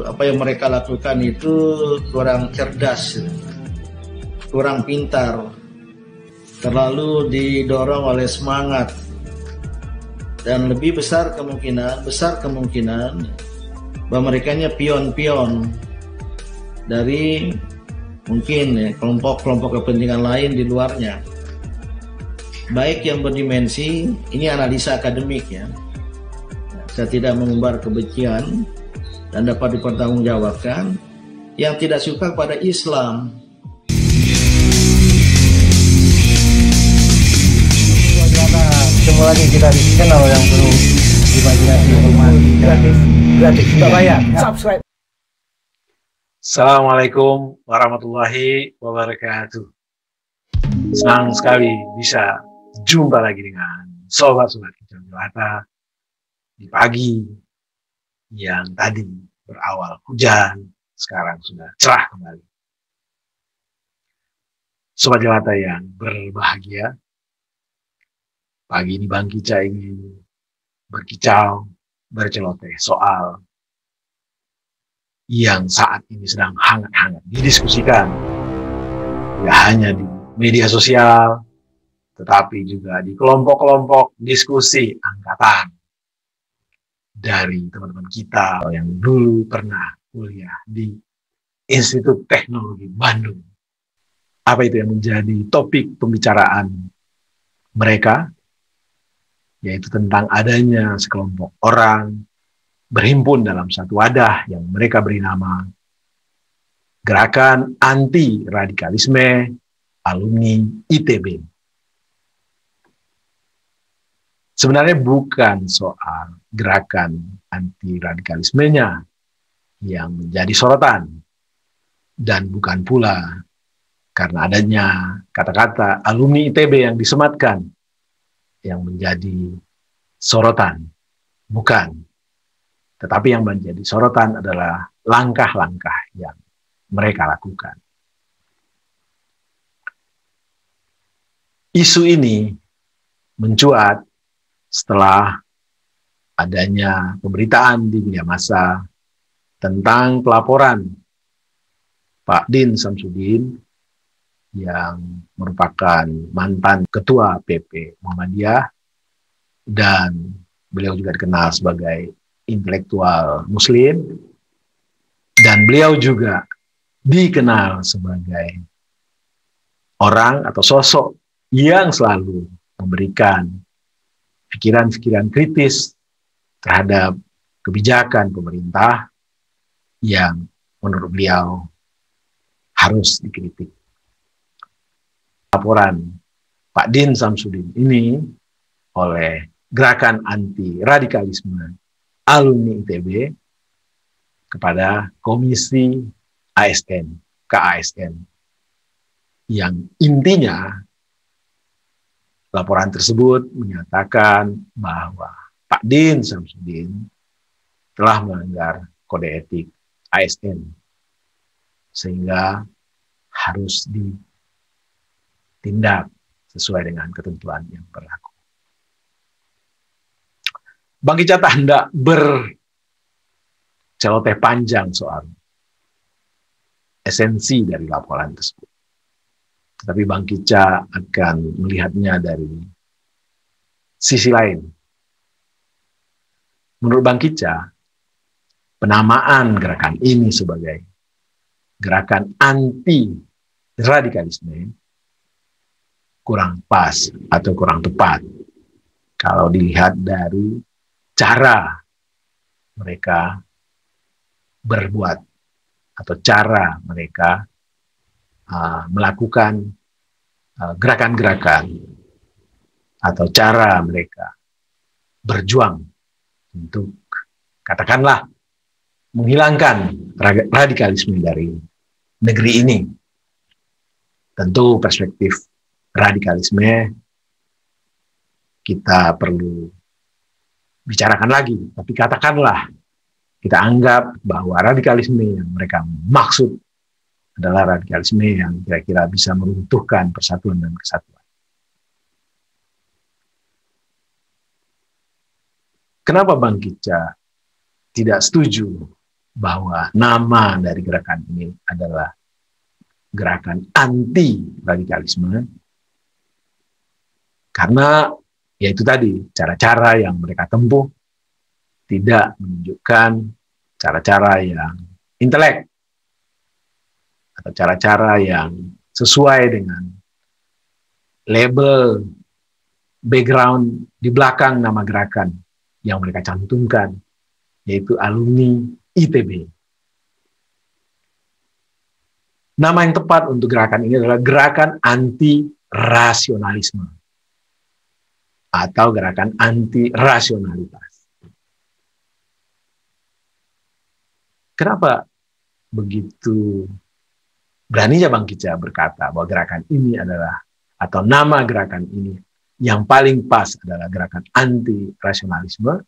apa yang mereka lakukan itu kurang cerdas, kurang pintar, terlalu didorong oleh semangat, dan lebih besar kemungkinan bahwa mereka pion-pion dari mungkin kelompok-kelompok kepentingan lain di luarnya, baik yang berdimensi, ini analisa akademik ya, saya tidak mengumbar kebencian dan dapat dipertanggungjawabkan, yang tidak suka pada Islam. Ketemu lagi kita di channel yang perlu dibagikan informasi gratis, tidak bayar. Subscribe. Assalamualaikum warahmatullahi wabarakatuh. Senang sekali bisa jumpa lagi dengan sobat-sobat Kicau Jelata di pagi yang tadi berawal hujan, sekarang sudah cerah kembali. Sobat Jelata yang berbahagia, pagi ini Bang Kica ingin berkicau, berceloteh soal yang saat ini sedang hangat-hangat didiskusikan, tidak hanya di media sosial, tetapi juga di kelompok-kelompok diskusi angkatan dari teman-teman kita yang dulu pernah kuliah di Institut Teknologi Bandung. Apa itu yang menjadi topik pembicaraan mereka? Yaitu tentang adanya sekelompok orang berhimpun dalam satu wadah yang mereka beri nama Gerakan Anti Radikalisme Alumni ITB. Sebenarnya bukan soal gerakan anti radikalismenya yang menjadi sorotan, dan bukan pula karena adanya kata-kata alumni ITB yang disematkan yang menjadi sorotan. Bukan. Tetapi yang menjadi sorotan adalah langkah-langkah yang mereka lakukan. Isu ini mencuat setelah adanya pemberitaan di media massa tentang pelaporan Pak Din Samsudin yang merupakan mantan ketua PP Muhammadiyah, dan beliau juga dikenal sebagai intelektual muslim, dan beliau juga dikenal sebagai orang atau sosok yang selalu memberikan pikiran-pikiran kritis terhadap kebijakan pemerintah yang menurut beliau harus dikritik. Laporan Pak Din Samsudin ini oleh Gerakan Anti Radikalisme Alumni ITB kepada Komisi ASN, KASN, yang intinya laporan tersebut menyatakan bahwa Pak Din Samsudin telah melanggar kode etik ASN sehingga harus ditindak sesuai dengan ketentuan yang berlaku. Bang Kica hendak berceloteh panjang soal esensi dari laporan tersebut. Tetapi Bang Kica akan melihatnya dari sisi lain. Menurut Bang Kica, penamaan gerakan ini sebagai gerakan anti radikalisme kurang pas atau kurang tepat kalau dilihat dari cara mereka berbuat atau cara mereka melakukan gerakan-gerakan atau cara mereka berjuang untuk katakanlah menghilangkan radikalisme dari negeri ini. Tentu perspektif radikalisme kita perlu bicarakan lagi, tapi katakanlah kita anggap bahwa radikalisme yang mereka maksud adalah radikalisme yang kira-kira bisa meruntuhkan persatuan dan kesatuan. Kenapa Bang Kica tidak setuju bahwa nama dari gerakan ini adalah gerakan anti radikalisme, karena yaitu tadi cara-cara yang mereka tempuh tidak menunjukkan cara-cara yang intelek atau cara-cara yang sesuai dengan label background di belakang nama gerakan yang mereka cantumkan, yaitu alumni ITB. Nama yang tepat untuk gerakan ini adalah gerakan anti rasionalisme atau gerakan anti rasionalitas. Kenapa begitu beraninya Bang Kicca berkata bahwa gerakan ini adalah, atau nama gerakan ini yang paling pas adalah gerakan anti rasionalisme?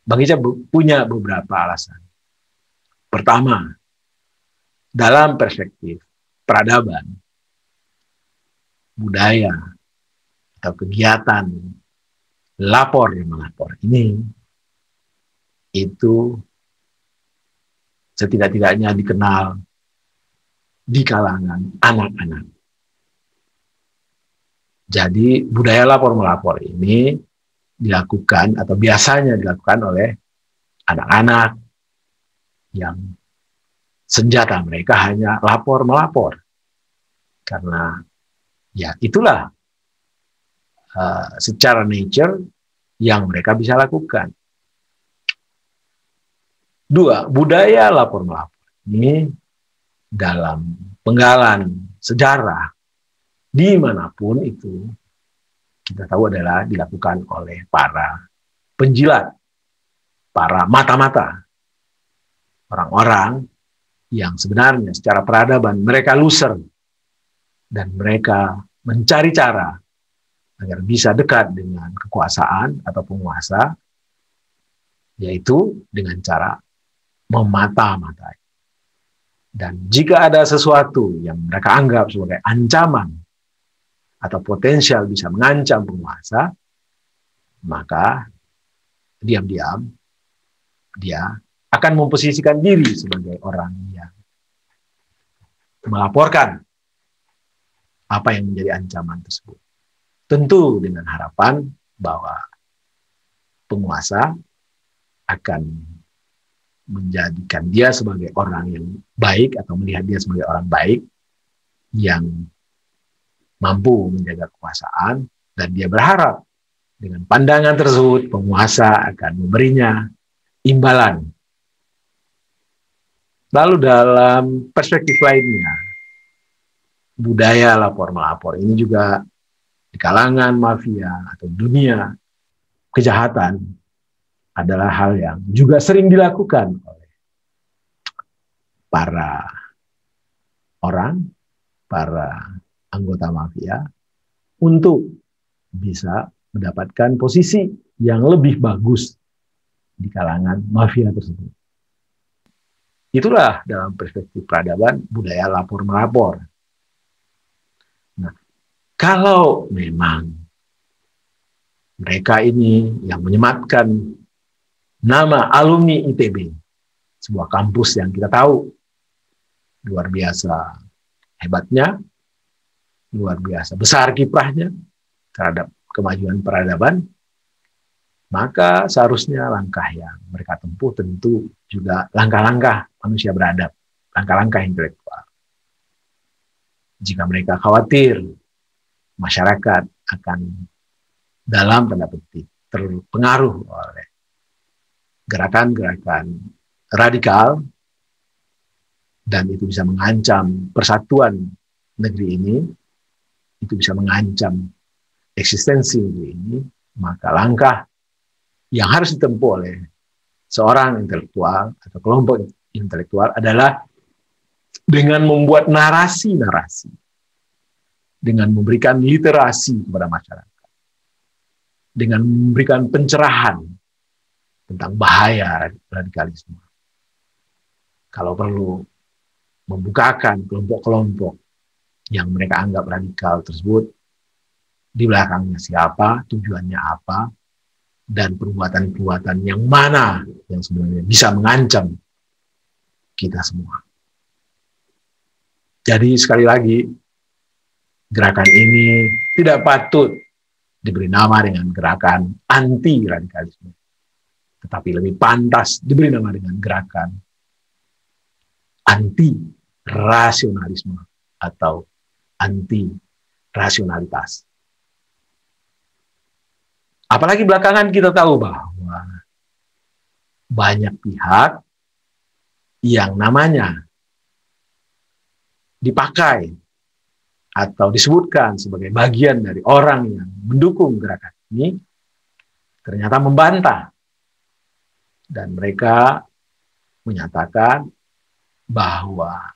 Bang Kicca punya beberapa alasan. Pertama, dalam perspektif peradaban, budaya, atau kegiatan lapor-melapor ini, itu setidak-tidaknya dikenal di kalangan anak-anak. Jadi budaya lapor-melapor ini dilakukan atau biasanya dilakukan oleh anak-anak yang senjata mereka hanya lapor-melapor. Karena ya itulah secara nature yang mereka bisa lakukan. Dua, budaya lapor-melapor ini dalam penggalan sejarah dimanapun itu kita tahu adalah dilakukan oleh para penjilat, para mata-mata, orang-orang yang sebenarnya secara peradaban mereka loser dan mereka mencari cara agar bisa dekat dengan kekuasaan atau penguasa, yaitu dengan cara memata-matai. Dan jika ada sesuatu yang mereka anggap sebagai ancaman atau potensial bisa mengancam penguasa, maka diam-diam dia akan memposisikan diri sebagai orang yang melaporkan apa yang menjadi ancaman tersebut. Tentu dengan harapan bahwa penguasa akan menjadikan dia sebagai orang yang baik atau melihat dia sebagai orang baik yang mampu menjaga kekuasaan, dan dia berharap dengan pandangan tersebut penguasa akan memberinya imbalan. Lalu dalam perspektif lainnya, budaya lapor-melapor ini juga di kalangan mafia atau dunia kejahatan adalah hal yang juga sering dilakukan oleh para orang, para anggota mafia untuk bisa mendapatkan posisi yang lebih bagus di kalangan mafia tersebut. Itulah dalam perspektif peradaban budaya lapor-melapor. Nah, kalau memang mereka ini yang menyematkan nama alumni ITB, sebuah kampus yang kita tahu luar biasa hebatnya, luar biasa besar kiprahnya terhadap kemajuan peradaban, maka seharusnya langkah yang mereka tempuh tentu juga langkah-langkah manusia beradab, langkah-langkah intelektual. Jika mereka khawatir masyarakat akan dalam tanda petik terpengaruh oleh gerakan-gerakan radikal dan itu bisa mengancam persatuan negeri ini, itu bisa mengancam eksistensi negeri ini, maka langkah yang harus ditempuh oleh seorang intelektual atau kelompok intelektual adalah dengan membuat narasi-narasi, dengan memberikan literasi kepada masyarakat, dengan memberikan pencerahan tentang bahaya radikalisme. Kalau perlu, membukakan kelompok-kelompok yang mereka anggap radikal tersebut, di belakangnya siapa, tujuannya apa, dan perbuatan-perbuatan yang mana yang sebenarnya bisa mengancam kita semua. Jadi sekali lagi, gerakan ini tidak patut diberi nama dengan gerakan anti radikalisme, tetapi lebih pantas diberi nama dengan gerakan anti rasionalisme atau anti rasionalitas. Apalagi belakangan kita tahu bahwa banyak pihak yang namanya dipakai atau disebutkan sebagai bagian dari orang yang mendukung gerakan ini ternyata membantah, dan mereka menyatakan bahwa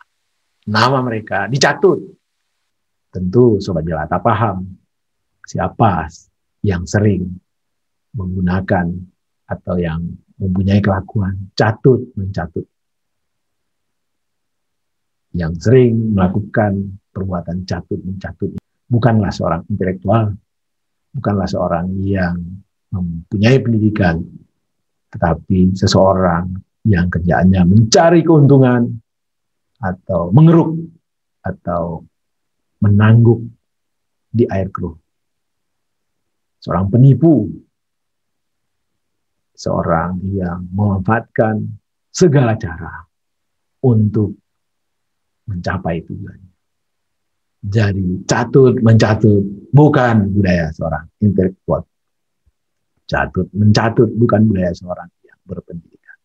nama mereka dicatut. Tentu Sobat Jelata paham siapa yang sering menggunakan atau yang mempunyai kelakuan catut-mencatut, yang sering melakukan perbuatan catut-mencatut. Bukanlah seorang intelektual, bukanlah seorang yang mempunyai pendidikan, tetapi seseorang yang kerjaannya mencari keuntungan atau mengeruk atau menangguk di air keruh. Seorang penipu, seorang yang memanfaatkan segala cara untuk mencapai tujuan. Jadi catut-mencatut bukan budaya seorang intelektual. Catut-mencatut bukan budaya seorang yang berpendidikan.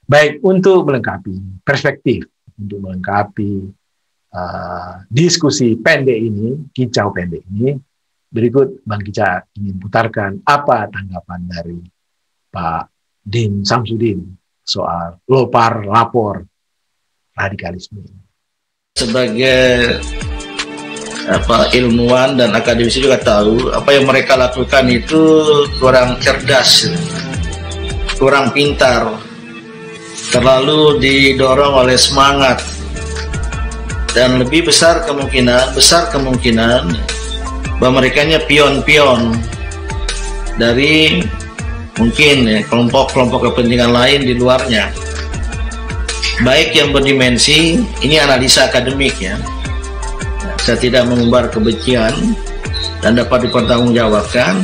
Baik, untuk melengkapi perspektif, untuk melengkapi diskusi pendek ini, kicau pendek ini, berikut Bang Kica ingin putarkan apa tanggapan dari Pak Din Samsudin soal lopar lapor radikalisme. Sebagai ilmuwan dan akademisi juga tahu apa yang mereka lakukan itu kurang cerdas, kurang pintar, terlalu didorong oleh semangat, dan lebih besar kemungkinan bahwa mereka pion-pion dari mungkin kelompok-kelompok kepentingan lain di luarnya, baik yang berdimensi, ini analisa akademik ya, saya tidak mengumbar kebencian dan dapat dipertanggungjawabkan,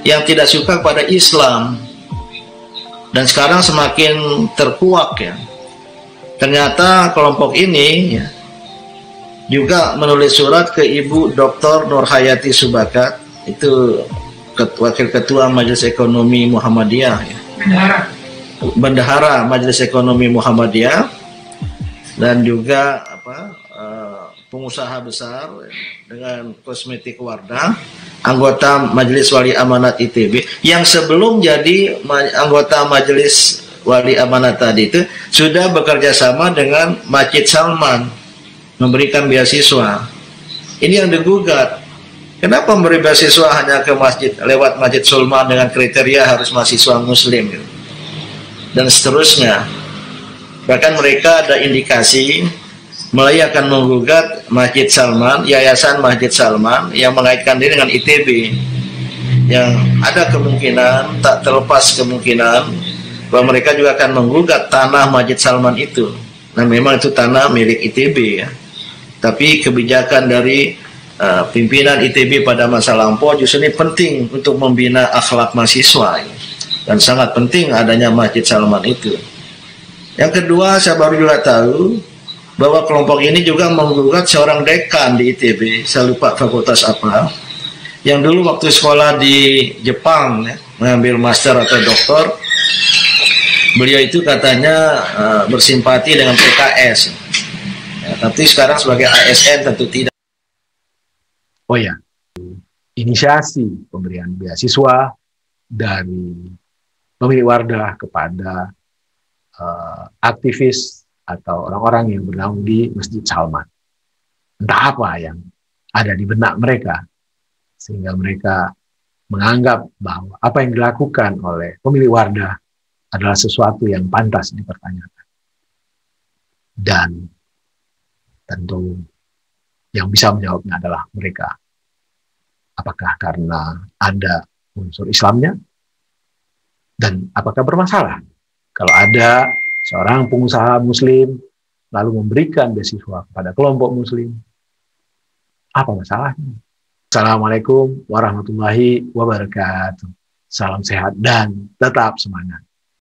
yang tidak suka pada Islam, dan sekarang semakin terkuak ya. Ternyata kelompok ini ya, juga menulis surat ke Ibu Dr. Nurhayati Subakat, itu Wakil Ketua Majelis Ekonomi Muhammadiyah ya. Bendahara Majelis Ekonomi Muhammadiyah, dan juga pengusaha besar dengan kosmetik Wardah, anggota Majelis Wali Amanat ITB, yang sebelum jadi anggota Majelis Wali Amanat tadi itu sudah bekerja sama dengan Masjid Salman memberikan beasiswa. Ini yang digugat. Kenapa memberi beasiswa hanya ke masjid lewat Masjid Sulman dengan kriteria harus mahasiswa muslim gitu, dan seterusnya. Bahkan mereka ada indikasi mulai akan menggugat Masjid Salman, Yayasan Masjid Salman yang mengaitkan diri dengan ITB, yang ada kemungkinan, tak terlepas kemungkinan bahwa mereka juga akan menggugat tanah Masjid Salman itu. Nah, memang itu tanah milik ITB ya, tapi kebijakan dari pimpinan ITB pada masa lampau justru ini penting untuk membina akhlak mahasiswa ya. Dan sangat penting adanya Masjid Salman itu. Yang kedua, saya baru juga tahu bahwa kelompok ini juga menggugat seorang dekan di ITB, saya lupa fakultas apa, yang dulu waktu sekolah di Jepang ya, mengambil master atau doktor, beliau itu katanya bersimpati dengan PKS ya, tapi sekarang sebagai ASN tentu tidak. Oh ya, inisiasi pemberian beasiswa dari pemilik Wardah kepada aktivis atau orang-orang yang bernaung di Masjid Salman. Entah apa yang ada di benak mereka, sehingga mereka menganggap bahwa apa yang dilakukan oleh pemilik Wardah adalah sesuatu yang pantas dipertanyakan. Dan tentu yang bisa menjawabnya adalah mereka. Apakah karena ada unsur Islamnya? Dan apakah bermasalah kalau ada seorang pengusaha muslim lalu memberikan beasiswa kepada kelompok muslim? Apa masalahnya? Assalamualaikum warahmatullahi wabarakatuh. Salam sehat dan tetap semangat.